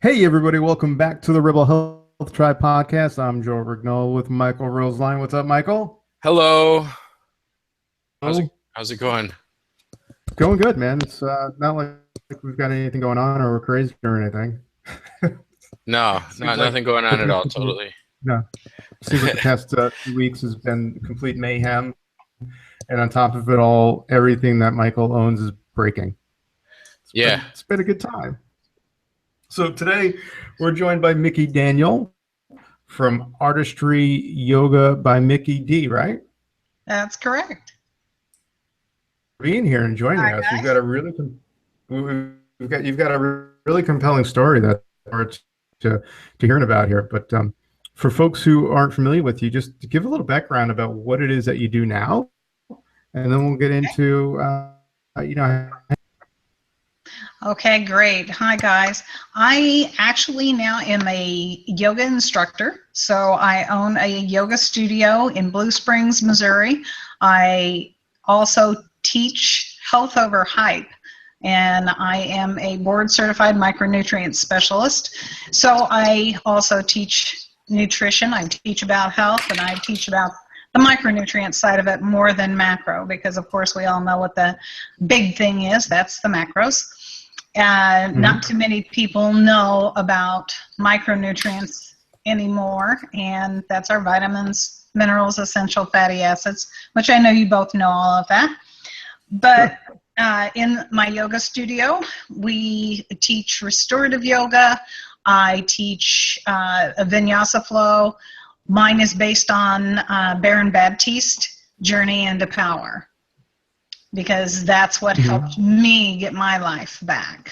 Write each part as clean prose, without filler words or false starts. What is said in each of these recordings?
Hey, everybody. Welcome back to the Rebel Health Tribe podcast. I'm Joe Rignall with Michael Roseline. What's up, Michael? Hello. Hello. How's it going? Going good, man. It's not like we've got anything going on or we're crazy or anything. Nothing going on at all. Totally. No. Seems like the past 2 weeks has been complete mayhem. And on top of it all, everything that Michael owns is breaking. It's been a good time. So today we're joined by Micki Daniel from Artistry Yoga by Micki D, right? That's correct. Being here and joining us, you've got a really compelling story that we're to hearing about here. But for folks who aren't familiar with you, just to give a little background about what it is that you do now, and then we'll get into Okay, great. Hi, guys. I actually now am a yoga instructor. So I own a yoga studio in Blue Springs, Missouri. I also teach health over hype, and I am a board certified micronutrient specialist. So I also teach nutrition. I teach about health, and I teach about the micronutrient side of it more than macro, because of course we all know what the big thing is. That's the macros. Not too many people know about micronutrients anymore, and that's our vitamins, minerals, essential fatty acids, which I know you both know all of that. But in my yoga studio, we teach restorative yoga. I teach a vinyasa flow. Mine is based on Baron Baptiste, Journey into Power, because that's what helped me get my life back.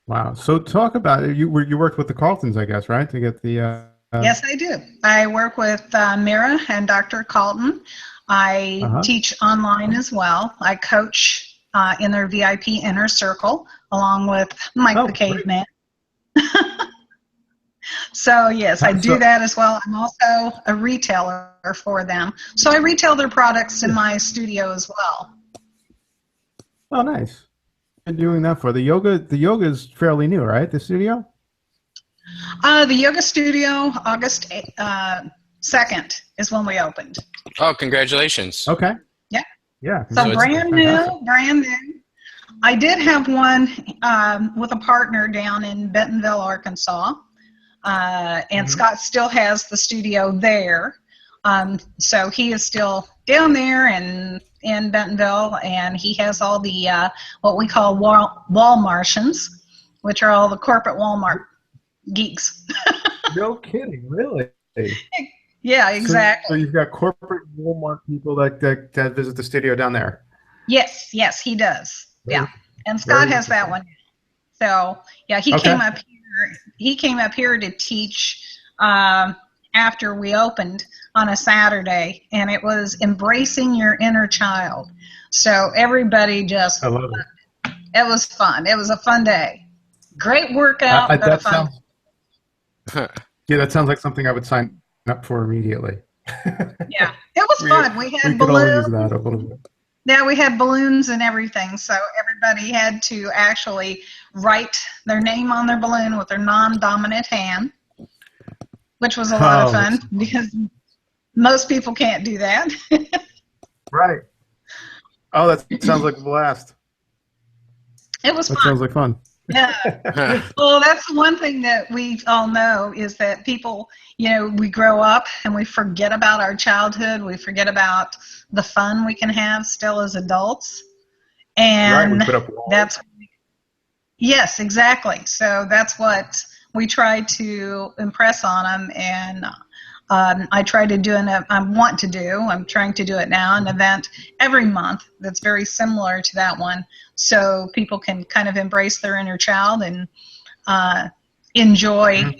Wow. So talk about it. You worked with the Carltons, I guess, right? To get the Yes, I do. I work with Mira and Dr. Carlton. I teach online as well. I coach in their VIP inner circle along with Mike the Caveman. So yes, I do that as well. I'm also a retailer for them. So I retail their products in my studio as well. Oh, nice. Been doing that for the yoga. The yoga is fairly new, right? The studio? The yoga studio, August 2nd is when we opened. Oh, congratulations. Okay. Yeah. Yeah. So brand new. I did have one with a partner down in Bentonville, Arkansas. And Scott still has the studio there. So he is still down there in Bentonville, and he has all the what we call wall Martians, which are all the corporate Walmart geeks. No kidding, really? Yeah, exactly. So you've got corporate Walmart people that visit the studio down there. Yes, he does. Yeah, and Scott has that one. So yeah, he came up here. He came up here to teach after we opened on a Saturday, and it was embracing your inner child. So everybody just, I love it. It was fun. It was a fun day. Great workout, but a fun. Yeah, that sounds like something I would sign up for immediately. Yeah, it was fun. We had balloons. Could all use that a little bit. Yeah, we had balloons and everything, so everybody had to actually write their name on their balloon with their non-dominant hand, which was a lot of fun because most people can't do that. Right. Oh, that sounds like a blast. It was fun. That sounds like fun. Yeah. Well, that's one thing that we all know is that people, we grow up and we forget about our childhood. We forget about the fun we can have still as adults. And we put up walls. Yes, exactly. So that's what we try to impress on them. And I try to do I'm trying to do it now, an event every month that's very similar to that one, so people can kind of embrace their inner child and enjoy,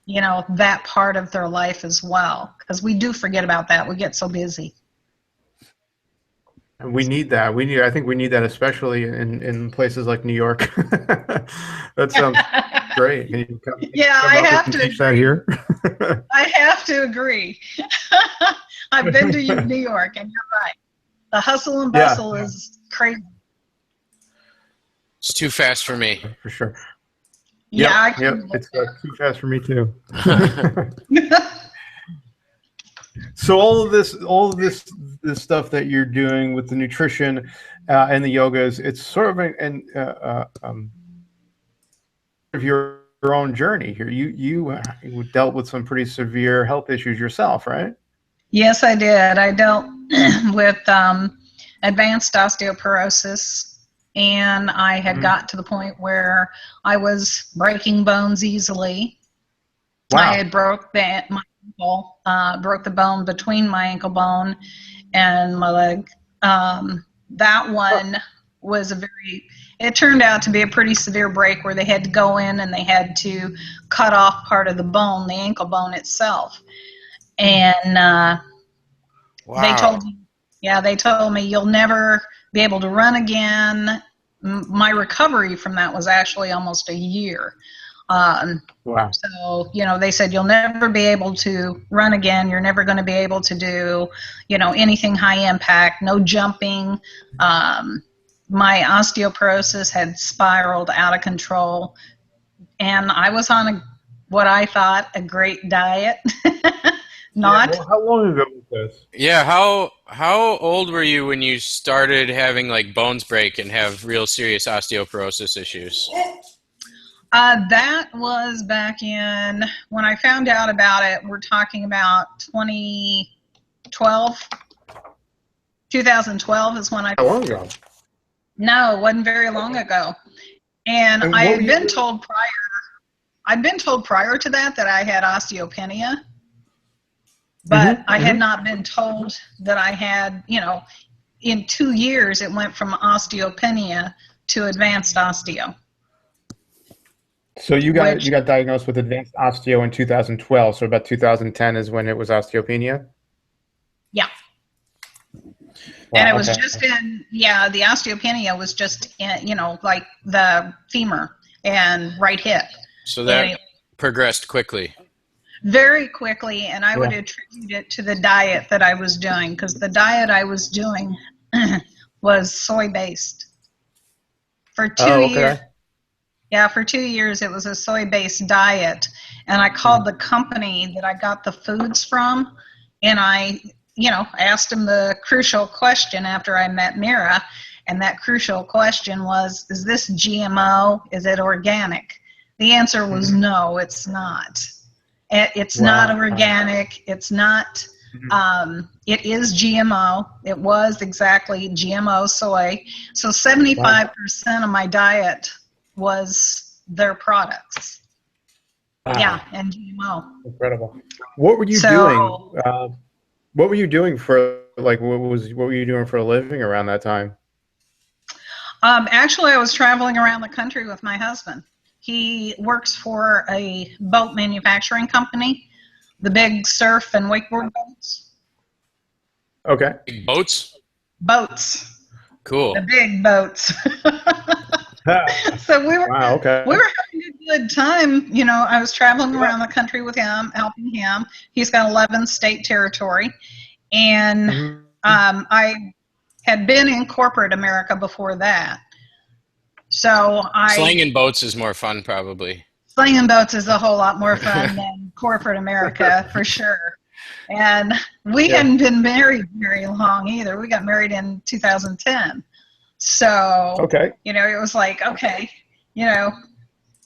that part of their life as well, because we do forget about that. We get so busy. And we need that. I think we need that, especially in places like New York. That sounds great. Can you come I have to teach that here? I have to agree. I've been to New York, and you're right. The hustle and bustle is crazy. It's too fast for me. For sure. Yeah, Yep. It's too fast for me too. So all of this stuff that you're doing with the nutrition and the yogas, it's sort of your own journey here. You dealt with some pretty severe health issues yourself, right? Yes, I did. I dealt with advanced osteoporosis, and I had got to the point where I was breaking bones easily. Wow. I had broke my ankle, broke the bone between my ankle bone and my leg. That one was it turned out to be a pretty severe break where they had to go in and they had to cut off part of the bone, the ankle bone itself. And Wow. they told me you'll never be able to run again. My recovery from that was actually almost a year. Wow. So, they said you'll never be able to run again. You're never going to be able to do, anything high impact, no jumping. My osteoporosis had spiraled out of control, and I was on what I thought a great diet. Not. Yeah, well, how long ago was this? Yeah, how old were you when you started having like bones break and have real serious osteoporosis issues? That was back in, when I found out about it, we're talking about 2012. 2012 is when I... How long ago? No, it wasn't very long ago. And I had been told prior to that I had osteopenia. But I had not been told that I had, in 2 years, it went from osteopenia to advanced osteo. So you got diagnosed with advanced osteo in 2012. So about 2010 is when it was osteopenia? Yeah. Wow, and it was just the osteopenia was just in, like the femur and right hip. So that progressed quickly. Very quickly, and I would attribute it to the diet that I was doing, because the diet I was doing was soy-based. For 2 years. Yeah, for 2 years it was a soy-based diet, and I called the company that I got the foods from, and I, asked them the crucial question after I met Mira, and that crucial question was, is this GMO? Is it organic? The answer was no, it's not. It's not organic. It's not. It is GMO. It was exactly GMO soy. So 75% of my diet was their products. Wow. Yeah, and GMO. Incredible. What were you doing? What were you doing for what were you doing for a living around that time? Actually, I was traveling around the country with my husband. He works for a boat manufacturing company, the big surf and wakeboard boats. Okay. Big boats? Boats. Cool. The big boats. So we were having a good time. I was traveling around the country with him, helping him. He's got 11 state territory. And I had been in corporate America before that. So slinging boats is more fun, probably. Slinging boats is a whole lot more fun than corporate America, for sure. And we hadn't been married very long either. We got married in 2010. So, it was like,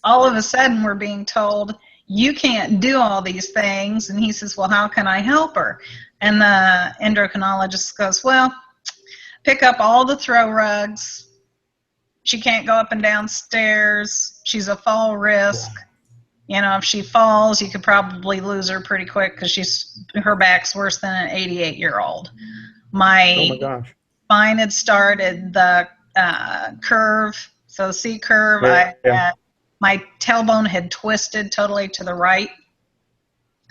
all of a sudden we're being told, you can't do all these things. And he says, well, how can I help her? And the endocrinologist goes, well, pick up all the throw rugs. She can't go up and down stairs. She's a fall risk. If she falls, you could probably lose her pretty quick because her back's worse than an 88-year-old. My spine had started the curve, so the C curve. My tailbone had twisted totally to the right.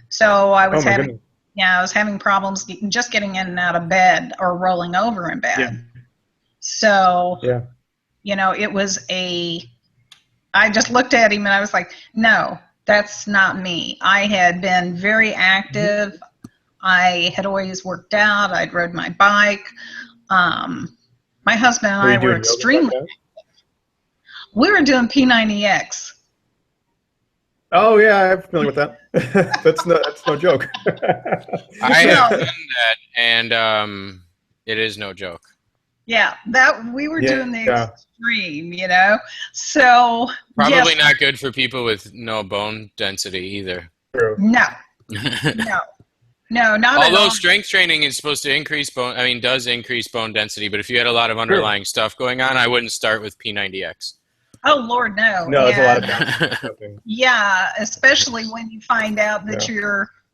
So I was having problems just getting in and out of bed or rolling over in bed. Yeah. So. Yeah. It was I just looked at him and I was like, no, that's not me. I had been very active. I had always worked out. I'd rode my bike. My husband and I were extremely active. We were doing P90X. Oh yeah, I'm familiar with that. That's no joke. I have done that, and it is no joke. Yeah, that we were doing the extreme, you know. So probably not good for people with no bone density either. True. No, not at all. Although strength training is supposed to increase does increase bone density, but if you had a lot of underlying stuff going on, I wouldn't start with P90X. Oh Lord, no. No, it's a lot of yeah, especially when you find out that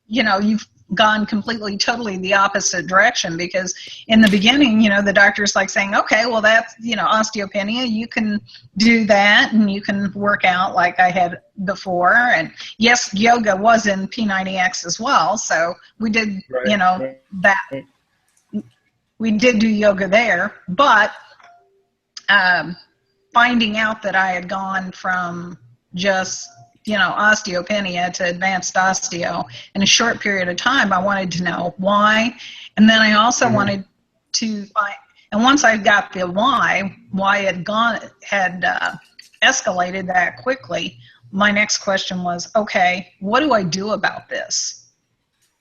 you've gone totally the opposite direction, because in the beginning, the doctor's like saying, okay, well that's, osteopenia, you can do that and you can work out like I had before. And yes, yoga was in P90X as well. So we did, that we did do yoga there, but, finding out that I had gone from just osteopenia to advanced osteo in a short period of time, I wanted to know why. And then I also wanted to find, and once I got the why it had escalated that quickly, my next question was, okay, what do I do about this?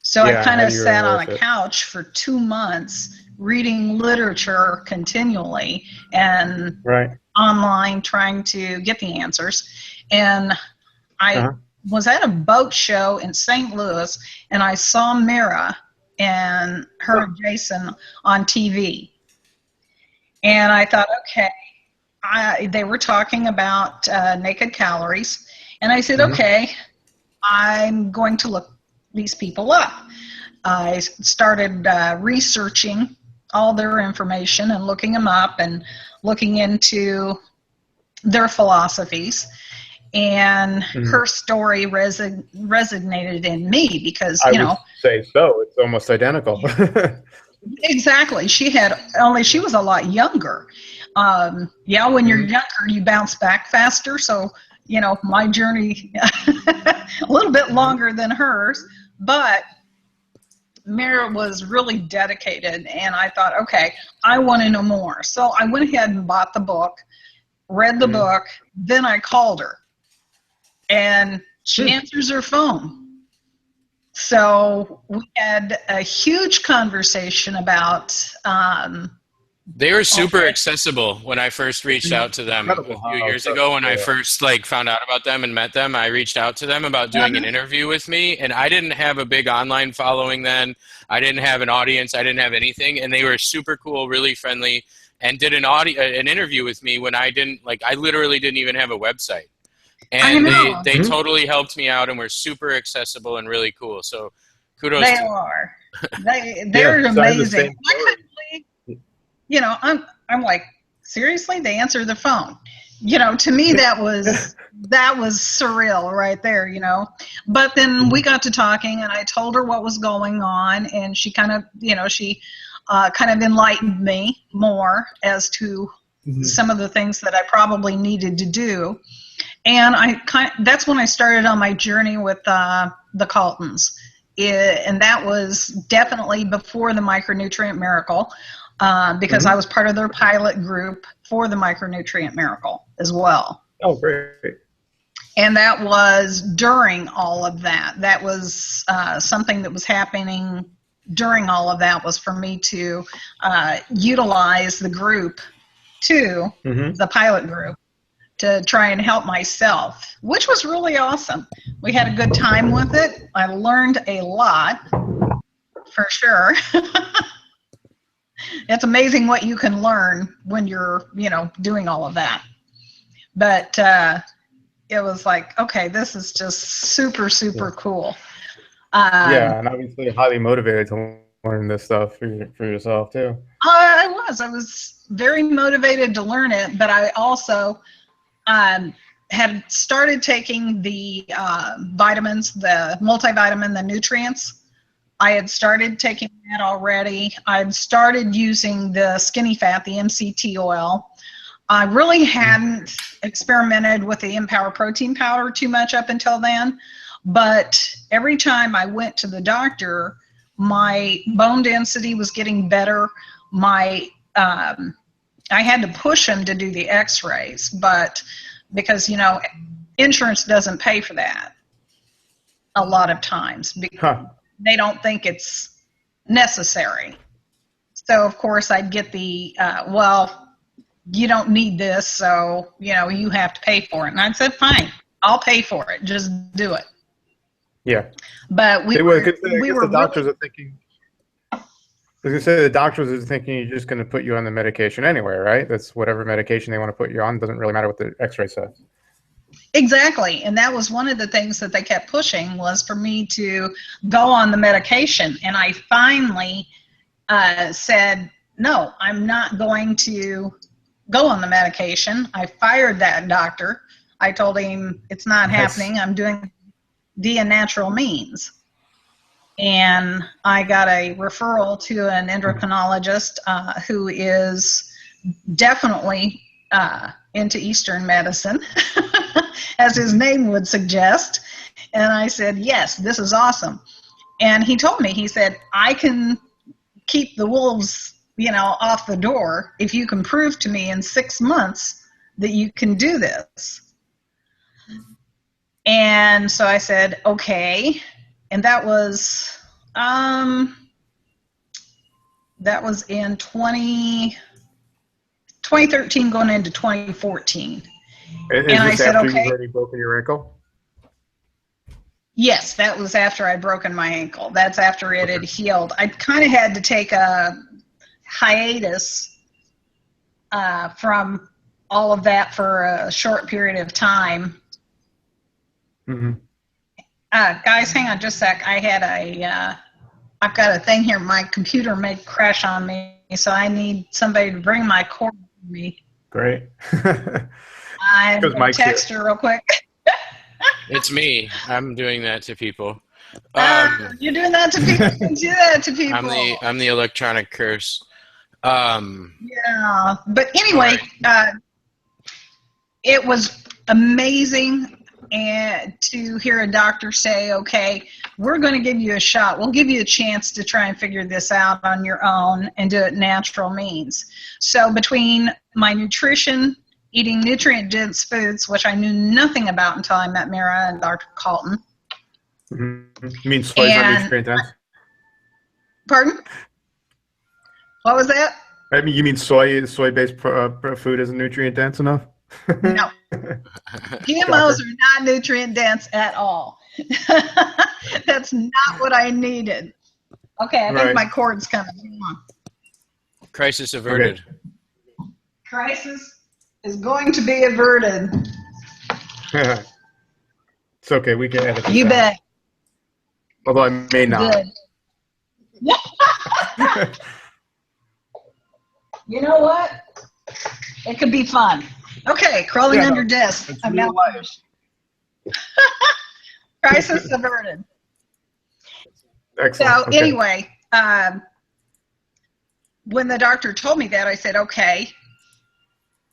So I kind of sat on a couch for 2 months reading literature continually and online trying to get the answers. And I was at a boat show in St. Louis, and I saw Mira and her and Jason on TV. And I thought, okay, they were talking about naked calories. And I said, okay, I'm going to look these people up. I started researching all their information and looking them up and looking into their philosophies. And her story resonated in me because, I would say so. It's almost identical. Exactly. She was a lot younger. When you're younger, you bounce back faster. So, my journey a little bit longer than hers, but Mira was really dedicated, and I thought, okay, I want to know more. So I went ahead and bought the book, read the book, then I called her. And she answers her phone. So we had a huge conversation about... they were super accessible when I first reached out to them a few years ago. When I first found out about them and met them, I reached out to them about doing an interview with me. And I didn't have a big online following then. I didn't have an audience. I didn't have anything. And they were super cool, really friendly, and did an interview with me when I didn't, I literally didn't even have a website. And they totally helped me out and were super accessible and really cool. So kudos to them. They're amazing. I'm like, seriously? They answer the phone. To me that was surreal right there, But then we got to talking, and I told her what was going on, and she kind of, kind of enlightened me more as to some of the things that I probably needed to do. And that's when I started on my journey with the Coltons. And that was definitely before the Micronutrient Miracle, because I was part of their pilot group for the Micronutrient Miracle as well. Oh, great. And that was during all of that. That was something that was happening during all of that, was for me to utilize the group to the pilot group to try and help myself, which was really awesome. We had a good time with it. I learned a lot, for sure. It's amazing what you can learn when you're, doing all of that. But it was like, okay, this is just super, super cool. And obviously highly motivated to learn this stuff for yourself too. I was very motivated to learn it, but I also had started taking the vitamins, the multivitamin, the nutrients. I had started taking that already. I'd started using the skinny fat, the MCT oil. I really hadn't experimented with the Empower protein powder too much up until then, but every time I went to the doctor, my bone density was getting better. I had to push him to do the x-rays, but because, insurance doesn't pay for that. a lot of times because they don't think it's necessary. So, of course, I'd get the, well, you don't need this, so, you have to pay for it. And I said, fine, I'll pay for it. Just do it. Yeah. But the doctors are thinking. I was going to say the doctors are thinking you're just going to put you on the medication anyway, right? That's whatever medication they want to put you on. Doesn't really matter what the x-ray says. Exactly. And that was one of the things that they kept pushing was for me to go on the medication. And I finally said, no, I'm not going to go on the medication. I fired that doctor. I told him it's not happening. I'm doing via natural means. And I got a referral to an endocrinologist who is definitely into Eastern medicine, as his name would suggest. And I said, yes, this is awesome. And he told me, he said, I can keep the wolves, off the door if you can prove to me in 6 months that you can do this. And so I said, okay. And that was in 2013 going into 2014. And I said, okay. You've already broken your ankle? Yes, that was after I'd broken my ankle. That's after it had healed. I kind of had to take a hiatus from all of that for a short period of time. Mm-hmm. Guys, hang on just a sec. I've got a thing here. My computer may crash on me, so I need somebody to bring my cord to me. Great. I'm going to text her real quick. It's me. I'm doing that to people. You're doing that to people. Do that to people. I'm the electronic curse. Yeah, but anyway, it was amazing. And to hear a doctor say, okay, we're going to give you a shot. We'll give you a chance to try and figure this out on your own and do it natural means. So between my nutrition, eating nutrient-dense foods, which I knew nothing about until I met Mira and Dr. Calton. Mm-hmm. You mean soy is not nutrient-dense? Pardon? What was that? I mean, you mean soy-based food isn't nutrient-dense enough? No. GMOs are not nutrient-dense at all. That's not what I needed. Okay, I think my cord's coming. Hang on. Crisis averted. Okay. Crisis is going to be averted. It's okay. We can edit this You out. bet. Although I may not. Good. You know what? It could be fun. Okay, crawling under desk. I'm now finished. Crisis averted. Excellent. So anyway, when the doctor told me that, I said, okay,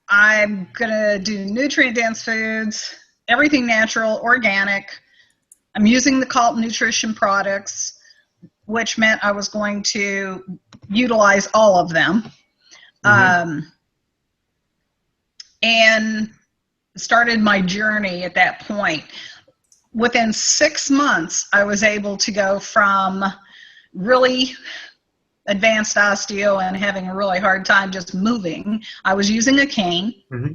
I'm going to do nutrient-dense foods, everything natural, organic. I'm using the Calton nutrition products, which meant I was going to utilize all of them. Mm-hmm. And started my journey at that point. Within 6 months, I was able to go from really advanced osteo and having a really hard time just moving. I was using a cane. Mm-hmm.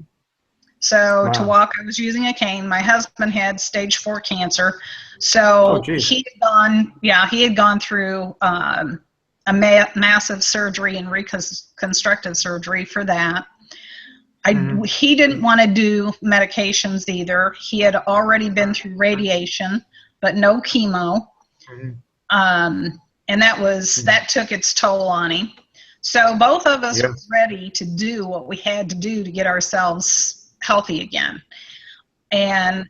So to walk, I was using a cane. My husband had stage 4 cancer. So he had gone through a massive surgery and reconstructive surgery for that. He didn't want to do medications either. He had already been through radiation, but no chemo. Mm-hmm. And that took its toll on him. So both of us were ready to do what we had to do to get ourselves healthy again. And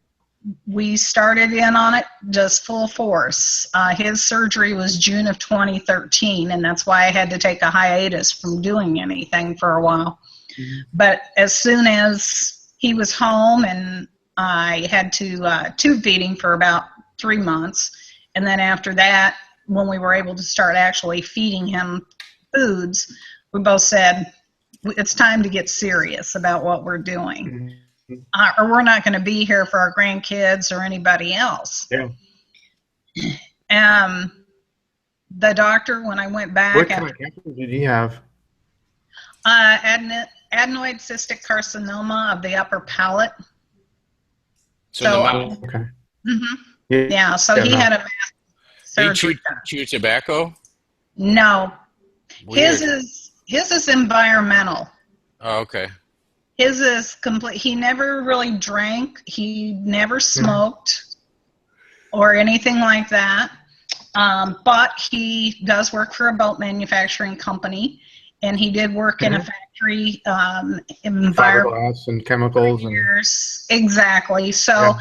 we started in on it just full force. His surgery was June of 2013, and that's why I had to take a hiatus from doing anything for a while. Mm-hmm. But as soon as he was home, and I had to tube feed him for about 3 months, and then after that, when we were able to start actually feeding him foods, we both said, it's time to get serious about what we're doing. Mm-hmm. Or we're not going to be here for our grandkids or anybody else. Yeah. The doctor, when I went back, what kind of cancer did he have? Adenoid cystic carcinoma of the upper palate. So the mouth. Okay. Mm-hmm. Yeah. So he had a massive surgery. Did he chew tobacco? No. Weird. His is environmental. Oh, okay. His is complete. He never really drank. He never smoked or anything like that. But he does work for a boat manufacturing company, and he did work in a factory fiberglass and chemicals years. Exactly. So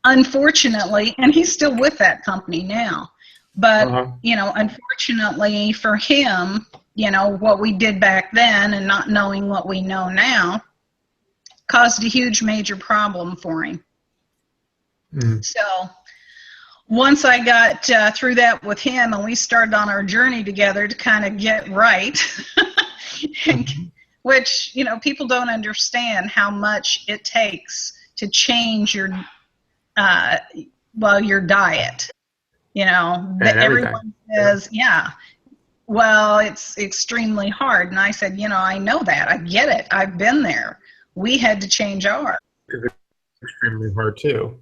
unfortunately, and he's still with that company now, but you know, unfortunately for him, you know, what we did back then and not knowing what we know now caused a huge major problem for him. So once I got through that with him and we started on our journey together to kind of get right, which, you know, people don't understand how much it takes to change your diet. You know, everyone says, well, it's extremely hard. And I said, you know, I know that. I get it. I've been there. We had to change ours. It's extremely hard too.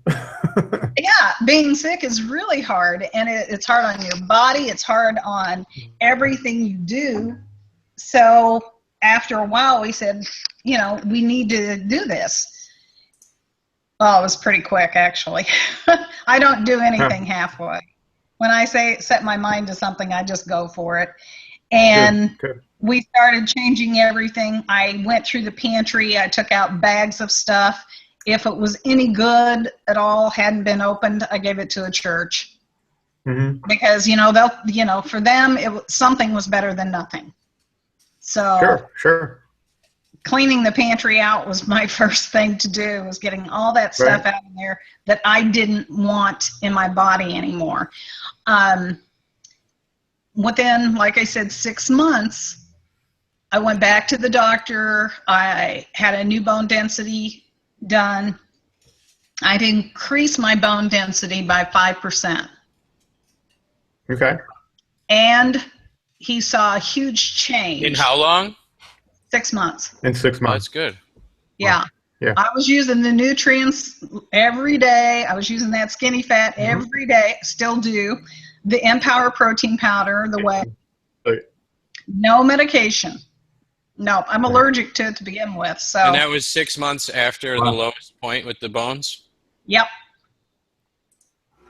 Yeah, being sick is really hard, and it's hard on your body. It's hard on everything you do. So after a while, we said, you know, we need to do this. Well, it was pretty quick, actually. I don't do anything halfway. When I set my mind to something, I just go for it. And we started changing everything. I went through the pantry. I took out bags of stuff. If it was any good at all, hadn't been opened, I gave it to a church. Because, you know, for them, something was better than nothing. So cleaning the pantry out was my first thing to do, was getting all that stuff out of there that I didn't want in my body anymore. Within, like I said, 6 months, I went back to the doctor. I had a new bone density done. I'd increased my bone density by 5%. Okay. And he saw a huge change. In how long? 6 months. In 6 months. Oh, that's good. Yeah. Yeah. I was using the nutrients every day. I was using that skinny fat every day. Still do. The Empower protein powder, the whey. No medication. No, I'm allergic to it to begin with. So. And that was 6 months after the lowest point with the bones? Yep.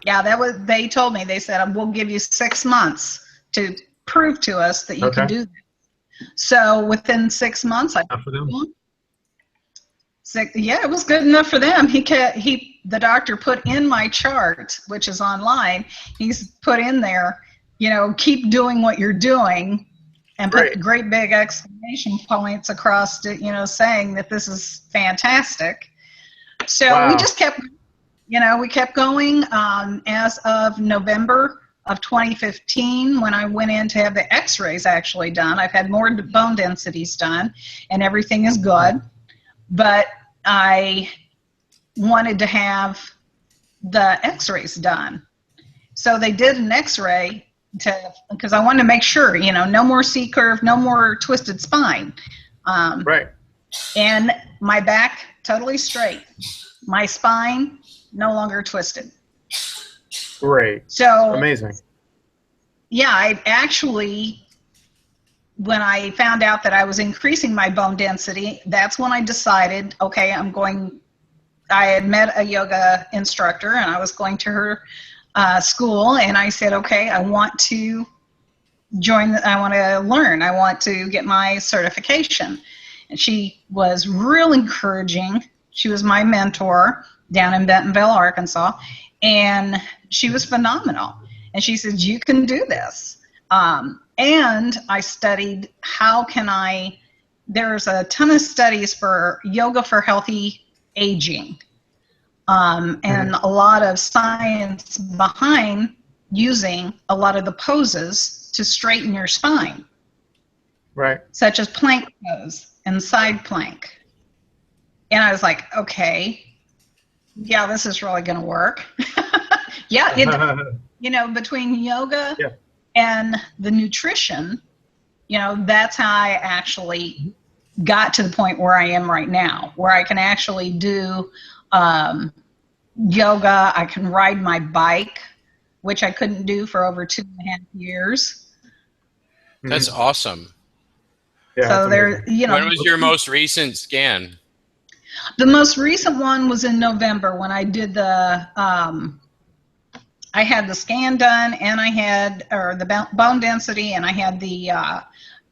Yeah, they told me, they said, we'll give you 6 months to prove to us that you can do that. So within 6 months, it was good enough for them. The doctor put in my chart, which is online, he's put in there, you know, keep doing what you're doing, and put great big exclamation points across it, you know, saying that this is fantastic. So we just kept, you know, we kept going. As of November of 2015, when I went in to have the x-rays actually done, I've had more bone densities done, and everything is good. But I wanted to have the x-rays done. So they did an x-ray because I wanted to make sure, you know, no more C-curve, no more twisted spine. And my back, totally straight. My spine, no longer twisted. Great. So amazing. Yeah, I actually, when I found out that I was increasing my bone density, that's when I decided, okay, I had met a yoga instructor and I was going to her school, and I said, okay, I want to I want to learn. I want to get my certification. And she was real encouraging. She was my mentor down in Bentonville, Arkansas, and she was phenomenal. And she said, you can do this. And I studied there's a ton of studies for yoga for healthy aging. And a lot of science behind using a lot of the poses to straighten your spine. Such as plank pose and side plank. And I was like, okay, yeah, this is really going to work. Yeah, between yoga and the nutrition, that's how I actually got to the point where I am right now, where I can actually do yoga. I can ride my bike, which I couldn't do for over 2.5 years. That's awesome. Yeah, so there, When was your most recent scan? The most recent one was in November when I did I had the scan done, and I had the bone density, and I had the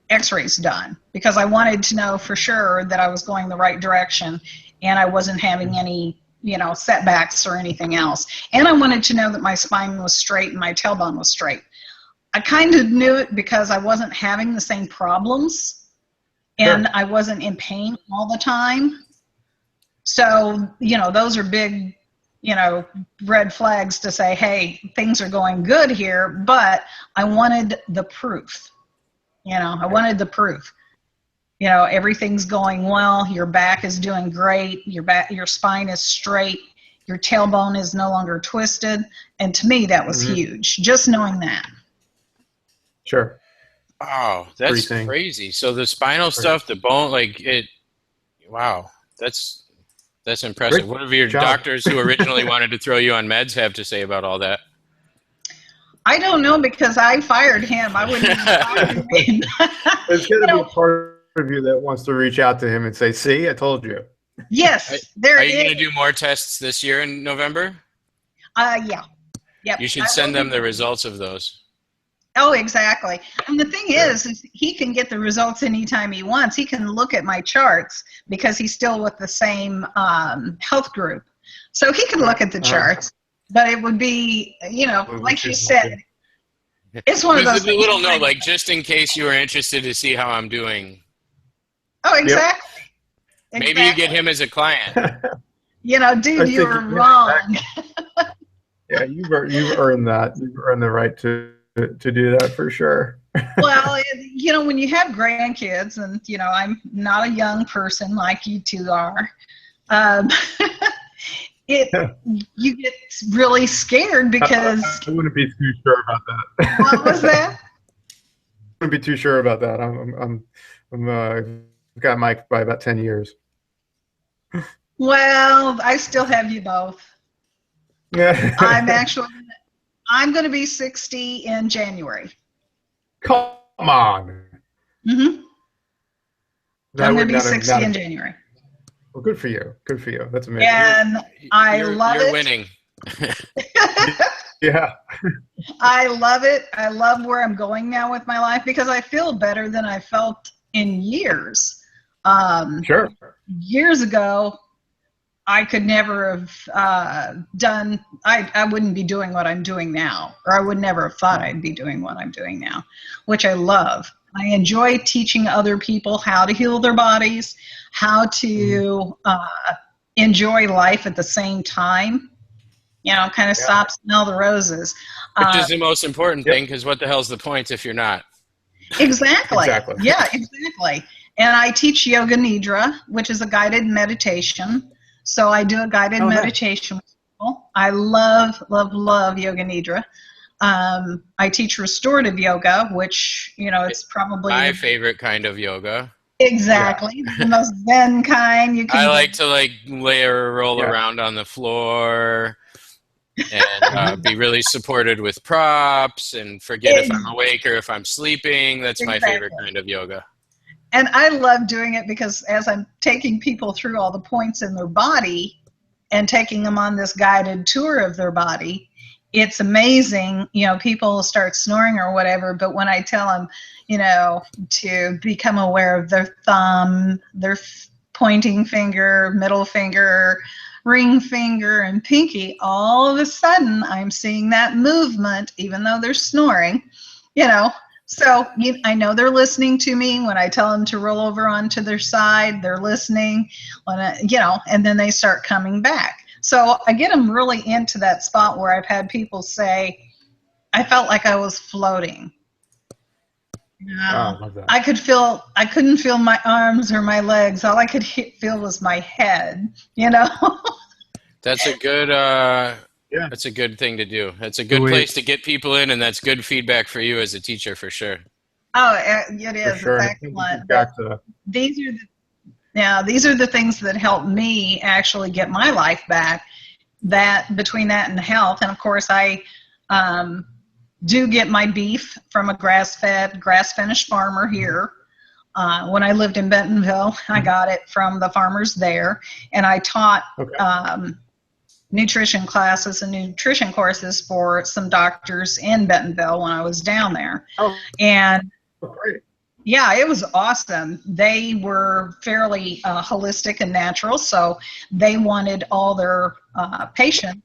x-rays done, because I wanted to know for sure that I was going the right direction and I wasn't having any setbacks or anything else. And I wanted to know that my spine was straight and my tailbone was straight. I kind of knew it because I wasn't having the same problems, and I wasn't in pain all the time. So, those are big, red flags to say, hey, things are going good here, but I wanted the proof. I wanted the proof. Everything's going well. Your back is doing great. Your spine is straight. Your tailbone is no longer twisted. And to me, that was huge, just knowing that. Sure. Wow, that's crazy. So the spinal stuff, the bone, wow, that's impressive. What have your doctors who originally wanted to throw you on meds have to say about all that? I don't know, because I fired him. I wouldn't even talk to him. There's going to be a part of you that wants to reach out to him and say, see, I told you. Yes, Are you going to do more tests this year in November? Yeah. Yep. You should send them the results of those. Oh, exactly. And the thing is he can get the results anytime he wants. He can look at my charts because he's still with the same health group. So he can look at the charts, but it would be, like you said, it's one of those things. A little note, just in case you were interested to see how I'm doing. Oh, exactly. Yep. Maybe you get him as a client. Dude, you were wrong. Yeah, you've earned that. You've earned the right to do that for sure. Well, when you have grandkids, and I'm not a young person like you two are, you get really scared because I wouldn't be too sure about that. What was that? I wouldn't be too sure about that. I've got Mike by about 10 years. Well, I still have you both. Yeah. I'm going to be 60 in January. Come on. Mm-hmm. I'm going to be 60 in January. Well, good for you. Good for you. That's amazing. And I love it. You're winning. Yeah. I love it. I love where I'm going now with my life because I feel better than I felt in years. Sure. Years ago, I could never have done, I wouldn't be doing what I'm doing now, or I would never have thought I'd be doing what I'm doing now, which I love. I enjoy teaching other people how to heal their bodies, how to enjoy life at the same time, kind of stop, smell the roses. Which is the most important thing, because what the hell's the point if you're not? Exactly. Yeah, exactly. And I teach Yoga Nidra, which is a guided meditation. So I do a guided meditation with people. I love, love, love Yoga Nidra. I teach restorative yoga, which, it's probably my favorite kind of yoga. Exactly. Yeah. The most Zen kind you can I like to lay or roll around on the floor and be really supported with props and forget if I'm awake or if I'm sleeping. That's my favorite kind of yoga. And I love doing it because as I'm taking people through all the points in their body and taking them on this guided tour of their body, it's amazing. People start snoring or whatever, but when I tell them, to become aware of their thumb, their pointing finger, middle finger, ring finger, and pinky, all of a sudden I'm seeing that movement, even though they're snoring, So I know they're listening to me when I tell them to roll over onto their side. They're listening, and then they start coming back. So I get them really into that spot where I've had people say, I felt like I was floating. I love that. I couldn't feel my arms or my legs. All I could feel was my head, That's a good Yeah. That's a good thing to do. That's a good place to get people in, and that's good feedback for you as a teacher, for sure. Oh, it is. For sure. It's excellent. These are the things that help me actually get my life back. That between that and health, and of course I do get my beef from a grass-fed, grass-finished farmer here. When I lived in Bentonville, I got it from the farmers there, and I taught nutrition classes and nutrition courses for some doctors in Bentonville when I was down there. And great. Yeah, it was awesome. They were fairly holistic and natural, so they wanted all their patients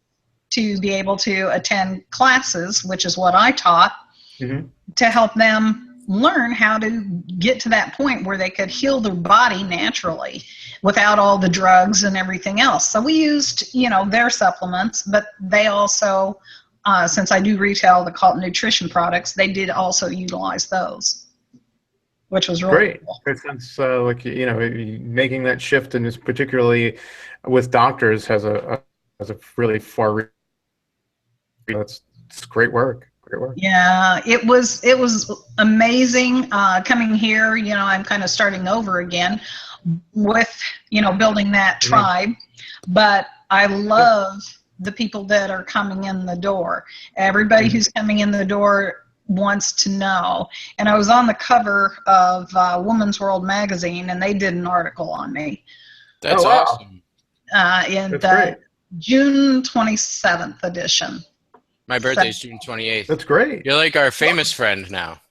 to be able to attend classes, which is what I taught, to help them learn how to get to that point where they could heal their body naturally without all the drugs and everything else. So we used, their supplements, but they also, since I do retail the cult nutrition products, they did also utilize those, which was really great. Cool. It sounds making that shift, and particularly with doctors, has a really far. It's great work. Great work. Yeah, it was amazing coming here. I'm kind of starting over again with building that tribe, but I love the people that are coming in the door. Everybody who's coming in the door wants to know. And I was on the cover of Woman's World magazine, and they did an article on me. That's awesome. In the June 27th edition. My birthday's June 28th. That's great. You're like our famous friend now.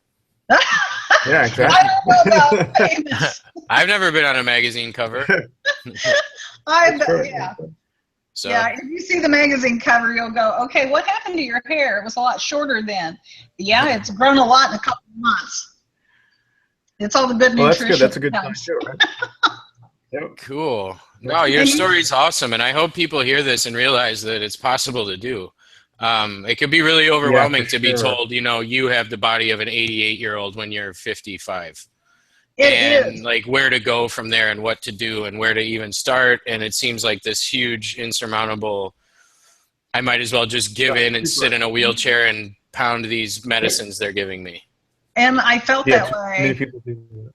Yeah, exactly. I don't know about famous. I've never been on a magazine cover. So. Yeah, if you see the magazine cover, you'll go, okay, what happened to your hair? It was a lot shorter then. Yeah, it's grown a lot in a couple of months. It's all the good nutrition. That's good. That's a good sign too, right? Yep. Cool. No, your story's awesome, and I hope people hear this and realize that it's possible to do. It could be really overwhelming to be told, you have the body of an 88-year-old when you're 55. It is. Like where to go from there and what to do and where to even start. And it seems like this huge, insurmountable, I might as well just give in and sit in a wheelchair and pound these medicines they're giving me. And I felt that way. Many people do that.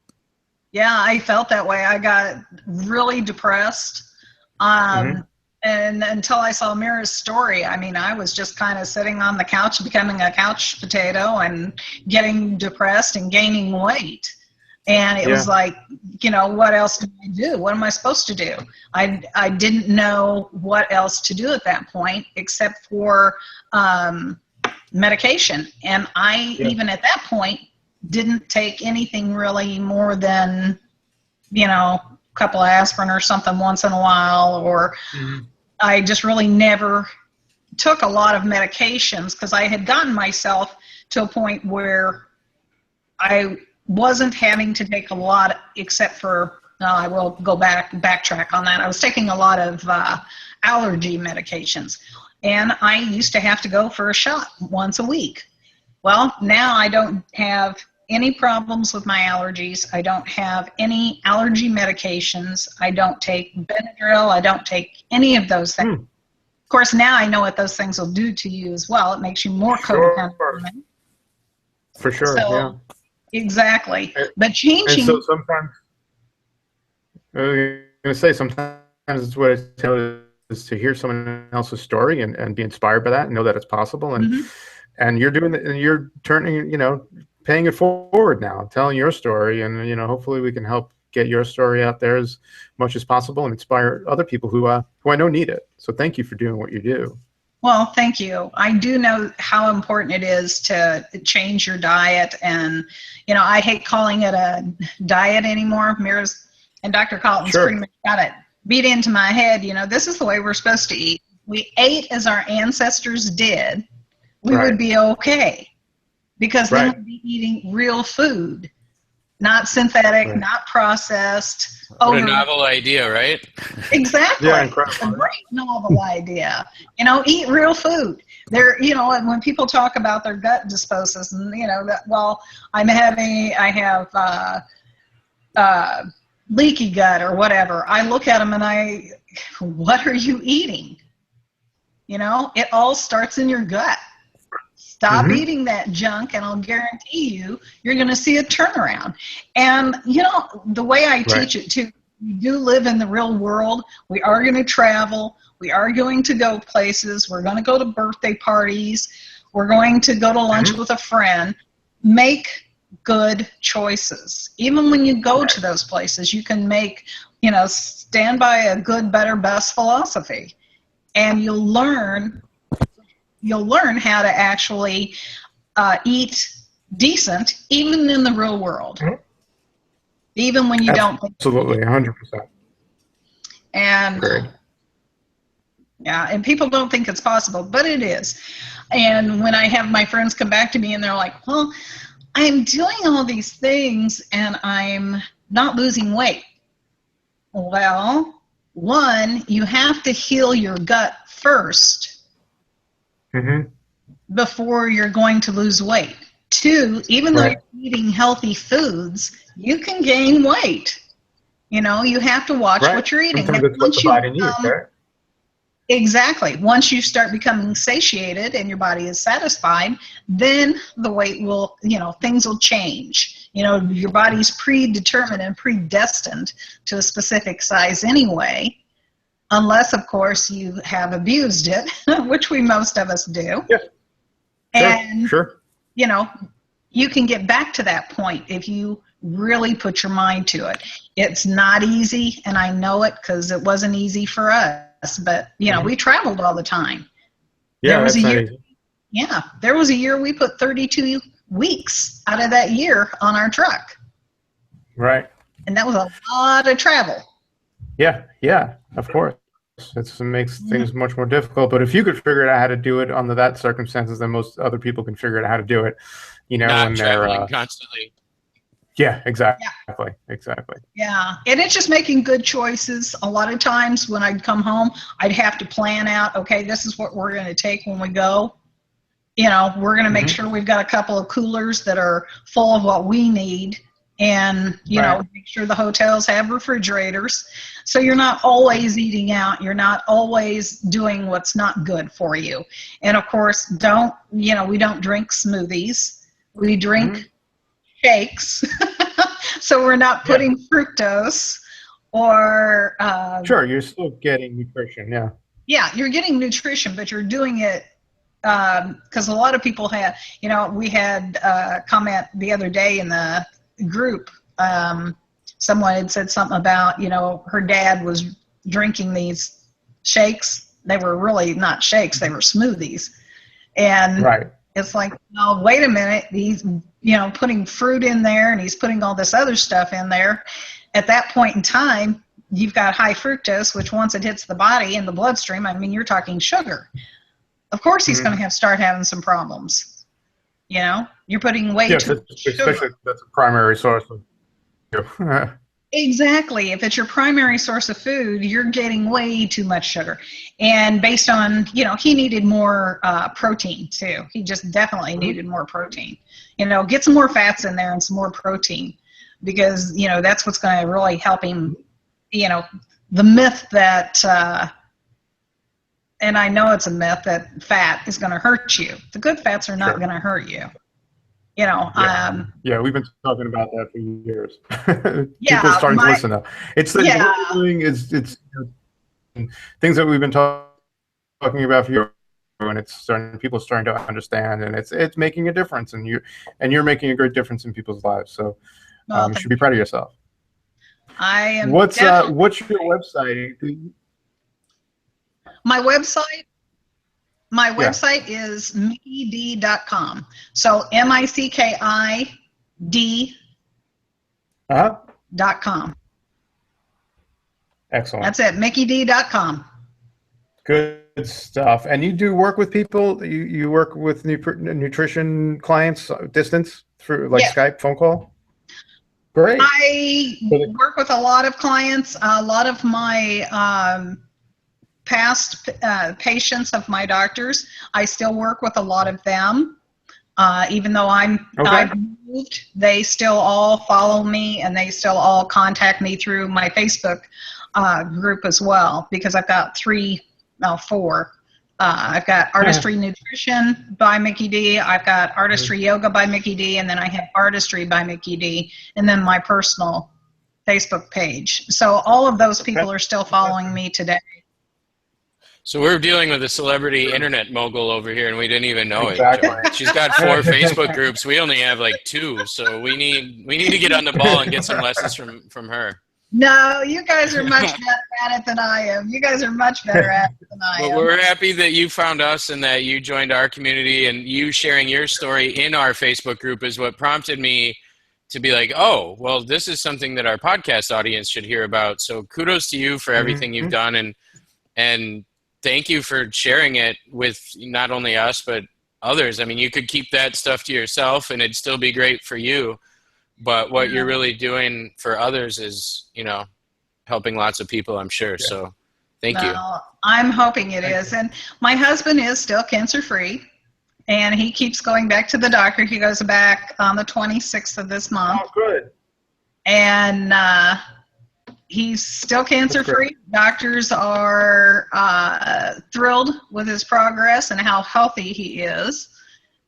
Yeah, I felt that way. I got really depressed. And until I saw Mickis Story, I was just kind of sitting on the couch, becoming a couch potato and getting depressed and gaining weight. And it was like, what else do I do? What am I supposed to do? I didn't know what else to do at that point except for medication. And even at that point, didn't take anything really more than, a couple of aspirin or something once in a while, or I just really never took a lot of medications because I had gotten myself to a point where I wasn't having to take a lot except for, I will go backtrack on that. I was taking a lot of allergy medications, and I used to have to go for a shot once a week. Well, now I don't have any problems with my allergies. I don't have any allergy medications. I don't take Benadryl. I don't take any of those things. Of course, now I know what those things will do to you as well. It makes you more codependent. For sure, yeah. Exactly. But changing... And so sometimes, I was going to say, sometimes it's what I tell is to hear someone else's story and be inspired by that and know that it's possible. And and you're doing it, and you're turning, paying it forward now, telling your story, and hopefully we can help get your story out there as much as possible and inspire other people who I know need it. So thank you for doing what you do. Well, thank you. I do know how important it is to change your diet, and I hate calling it a diet anymore. Mickis and Dr. Colton's pretty much got it beat into my head. This is the way we're supposed to eat. We ate as our ancestors did. We would be okay. Because then we'd be eating real food, not synthetic, not processed. What a novel idea, right? Exactly. Yeah, incredible. A great novel idea. Eat real food. And when people talk about their gut dysbiosis, and I have leaky gut or whatever. I look at them and what are you eating? It all starts in your gut. Stop eating that junk, and I'll guarantee you're going to see a turnaround. And, the way I teach it too, we do live in the real world. We are going to travel. We are going to go places. We're going to go to birthday parties. We're going to go to lunch with a friend. Make good choices. Even when you go to those places, you can make, stand by a good, better, best philosophy. And you'll learn how to actually eat decent, even in the real world. Even when you don't think. Absolutely, 100%. And great. Yeah, and people don't think it's possible, but it is. And when I have my friends come back to me and they're like, well, I'm doing all these things and I'm not losing weight. Well, one, you have to heal your gut first before you're going to lose weight. Two, even though you're eating healthy foods, you can gain weight. You have to watch what you're eating. Sometimes it's what the body needs, right? Exactly. Once you start becoming satiated and your body is satisfied, then the weight will, things will change. Your body's predetermined and predestined to a specific size anyway, unless, of course, you have abused it, which most of us do. Yeah. And, sure. You can get back to that point if you really put your mind to it. It's not easy, and I know it because it wasn't easy for us. But we traveled all the time. Yeah, there was a year. Yeah, there was a year we put 32 weeks out of that year on our truck. Right. And that was a lot of travel. Yeah, of course. It makes things much more difficult. But if you could figure out how to do it under that circumstances, then most other people can figure out how to do it. Not when traveling they're constantly. Yeah, exactly. Yeah, and it's just making good choices. A lot of times when I'd come home, I'd have to plan out, okay, this is what we're going to take when we go. We're going to make sure we've got a couple of coolers that are full of what we need. And, make sure the hotels have refrigerators. So you're not always eating out. You're not always doing what's not good for you. And, of course, we don't drink smoothies. We drink shakes. So we're not putting fructose or sure, you're still getting nutrition. Yeah, you're getting nutrition, but you're doing it because a lot of people have, we had a comment the other day in the group. Someone had said something about, her dad was drinking these shakes. They were really not shakes, they were smoothies. And it's like, oh, wait a minute, he's putting fruit in there and he's putting all this other stuff in there. At that point in time, you've got high fructose, which once it hits the body and the bloodstream, you're talking sugar. Of course he's going to start having some problems. You're putting way too much sugar. Especially if that's a primary source of Exactly. If it's your primary source of food, you're getting way too much sugar. And based on, he needed more protein too. He just definitely needed more protein. Get some more fats in there and some more protein because, that's what's going to really help him, the myth that, and I know it's a myth that fat is going to hurt you. The good fats are not going to hurt you. We've been talking about that for years. People starting to listen now. It's what we're doing is it's things that we've been talking about for years, and people starting to understand, and it's making a difference, and you're making a great difference in people's lives. So you should be proud of yourself. I am. What's your website? My website. My website is mickid.com. So MICKID.com. Excellent. That's it, mickid.com. Good stuff. And you do work with people? You work with nutrition clients distance through Skype, phone call? Great. I work with a lot of clients. A lot of my past patients of my doctors, I still work with a lot of them. Even though I've moved, they still all follow me and they still all contact me through my Facebook group as well, because I've got 4 I've got Artistry Nutrition by Micki D. I've got Artistry Yoga by Micki D. And then I have Artistry by Micki D. And then my personal Facebook page. So all of those people are still following me today. So we're dealing with a celebrity internet mogul over here, and we didn't even know it. She's got 4 Facebook groups. We only have like 2. So we need to get on the ball and get some lessons from her. No, you guys are much better at it than I am. You guys are much better at it than I am. Well, we're happy that you found us and that you joined our community, and you sharing your story in our Facebook group is what prompted me to be like, oh, well, this is something that our podcast audience should hear about. So kudos to you for everything you've done, and thank you for sharing it with not only us, but others. I mean, you could keep that stuff to yourself and it'd still be great for you. But what you're really doing for others is, helping lots of people, I'm sure. Yeah. So thank you. I'm hoping it is. And my husband is still cancer-free, and he keeps going back to the doctor. He goes back on the 26th of this month. Oh, good. And he's still cancer-free. Doctors are thrilled with his progress and how healthy he is.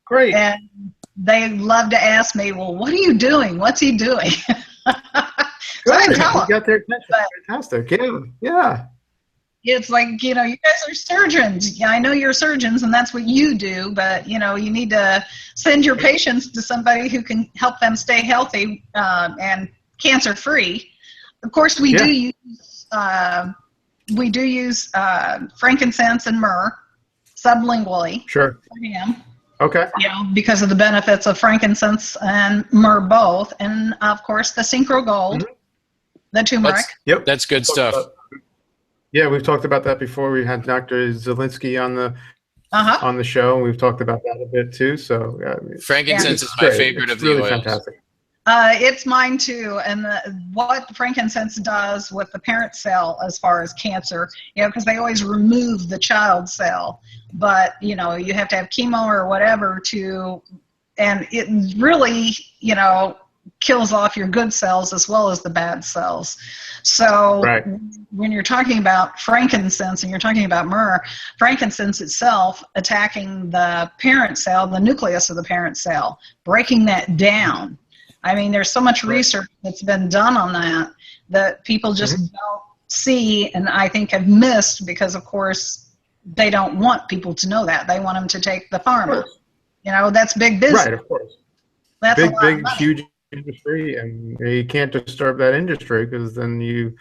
Great. And they love to ask me, well, what are you doing? What's he doing? So I tell them. You got their attention. Fantastic. Yeah. It's like, you guys are surgeons. Yeah, I know you're surgeons and that's what you do, but, you need to send your patients to somebody who can help them stay healthy and cancer-free. Of course, we do use frankincense and myrrh sublingually. Sure. For him. Okay. Because of the benefits of frankincense and myrrh both, and of course the synchro gold, the turmeric. That's good stuff. Yeah, we've talked about that before. We had Dr. Zielinski on the show, and we've talked about that a bit too. So frankincense is my favorite of the oils. Fantastic. It's mine too, and what frankincense does with the parent cell as far as cancer, because they always remove the child cell, but you have to have chemo or whatever and it really, kills off your good cells as well as the bad cells. So when you're talking about frankincense and you're talking about myrrh, frankincense itself attacking the parent cell, the nucleus of the parent cell, breaking that down. I mean, there's so much research that's been done on that people just don't see, and I think have missed because, of course, they don't want people to know that. They want them to take the pharma. That's big business. Right, of course. That's big, huge industry, and you can't disturb that industry because then we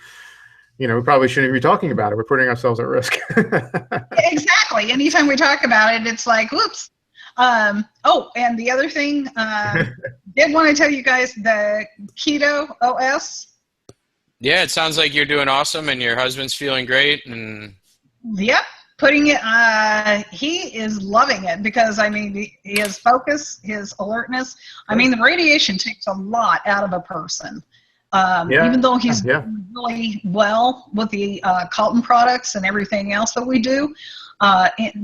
probably shouldn't be talking about it. We're putting ourselves at risk. Exactly. Anytime we talk about it, it's like, whoops. And the other thing, did want to tell you guys the Keto OS. Yeah, it sounds like you're doing awesome and your husband's feeling great. And yep, putting it, he is loving it because, his focus, his alertness, the radiation takes a lot out of a person. Even though he's doing really well with the Colton products and everything else that we do,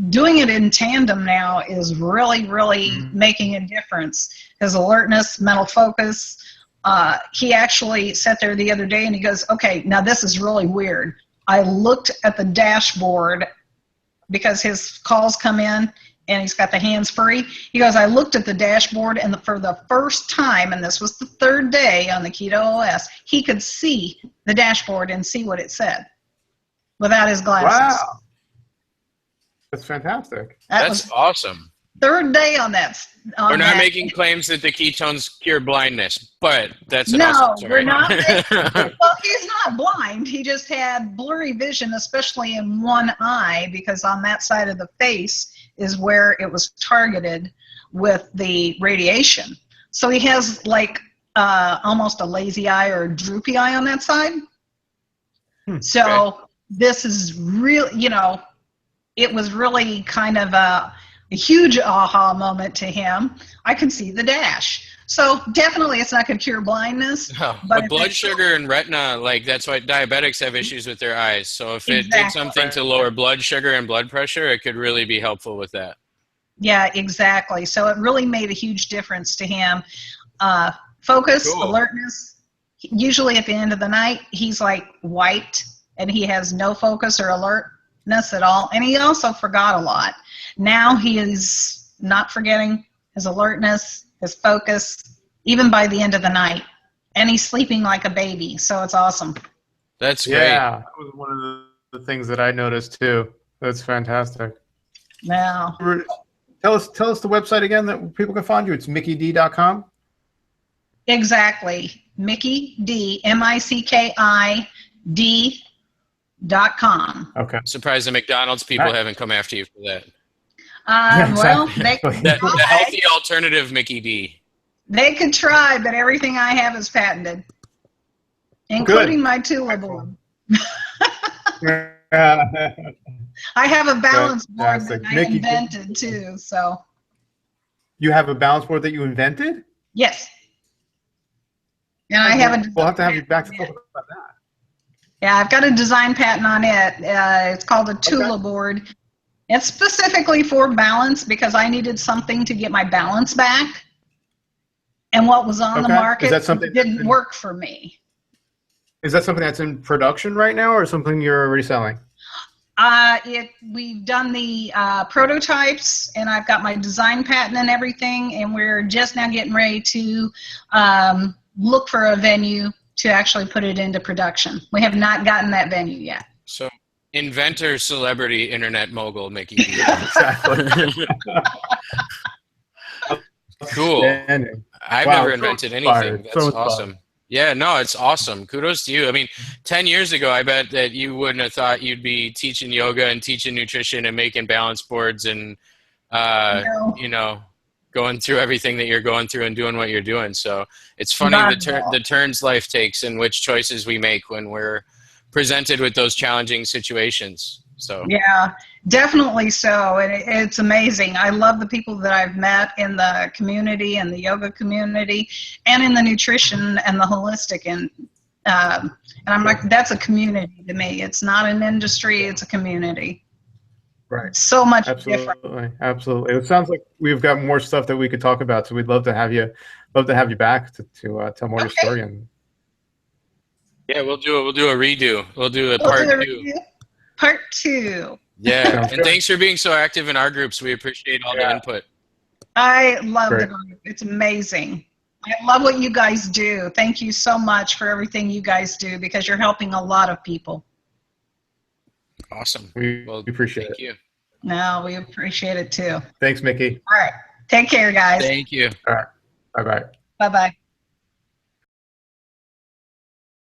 doing it in tandem now is really, really making a difference. His alertness, mental focus. He actually sat there the other day and he goes, okay, now this is really weird. I looked at the dashboard because his calls come in and he's got the hands free. He goes, I looked at the dashboard and for the first time, and this was the 3rd day on the Keto OS, he could see the dashboard and see what it said without his glasses. Wow. That's fantastic. That's awesome. 3rd day on that. We're not making claims that the ketones cure blindness, but that's an awesome story. We're not. Well, he's not blind. He just had blurry vision, especially in one eye, because on that side of the face is where it was targeted with the radiation. So he has almost a lazy eye or a droopy eye on that side. So this is real, it was really kind of a huge aha moment to him. I can see the dash. So definitely it's not going to cure blindness. No, but blood sugar and retina, that's why diabetics have issues with their eyes. So if it did something to lower blood sugar and blood pressure, it could really be helpful with that. Yeah, exactly. So it really made a huge difference to him. Focus, alertness. Usually at the end of the night, he's like white and he has no focus or alert. alertness at all. And he also forgot a lot. Now he is not forgetting his alertness, his focus, even by the end of the night. And he's sleeping like a baby, so it's awesome. That's great. Yeah, that was one of the things that I noticed too. That's fantastic. Now, tell us the website again that people can find you. It's mickid.com. exactly. Micki D, MICKID.com. Okay. Surprised the McDonald's people haven't come after you for that. Well, they The healthy alternative, Mickey D. They could try, but everything I have is patented, including my Tula board. I have a balance board that I invented too. So you have a balance board that you invented? Yes. And I have a. We'll have to have you back to talk about that. Yeah, I've got a design patent on it. It's called a Tula board. It's specifically for balance because I needed something to get my balance back. And what was on the market didn't work for me. Is that something that's in production right now or something you're already selling? We've done the prototypes, and I've got my design patent and everything, and we're just now getting ready to look for a venue to actually put it into production. We have not gotten that venue yet. So, inventor, celebrity, internet mogul, Mickey. Exactly. Cool. I've never invented anything. That's awesome. Fun. Yeah, no, it's awesome. Kudos to you. I mean, 10 years ago, I bet that you wouldn't have thought you'd be teaching yoga and teaching nutrition and making balance boards and, you know, going through everything that you're going through and doing what you're doing. So it's funny the turns life takes and which choices we make when we're presented with those challenging situations. So yeah, definitely so. And it's amazing. I love the people that I've met in the community and the yoga community and in the nutrition and the holistic. And I'm like, that's a community to me. It's not an industry. It's a community. Right. So much different. Absolutely. It sounds like we've got more stuff that we could talk about. So we'd love to have you back to tell more of your story. And yeah, we'll do a redo. We'll do a part two. Part 2. Yeah, and thanks for being so active in our groups. We appreciate all the input. I love the group. It's amazing. I love what you guys do. Thank you so much for everything you guys do because you're helping a lot of people. Awesome. We appreciate it. Thank you. No, we appreciate it too. Thanks, Mickey. All right. Take care, guys. Thank you. All right. Bye-bye. Bye-bye.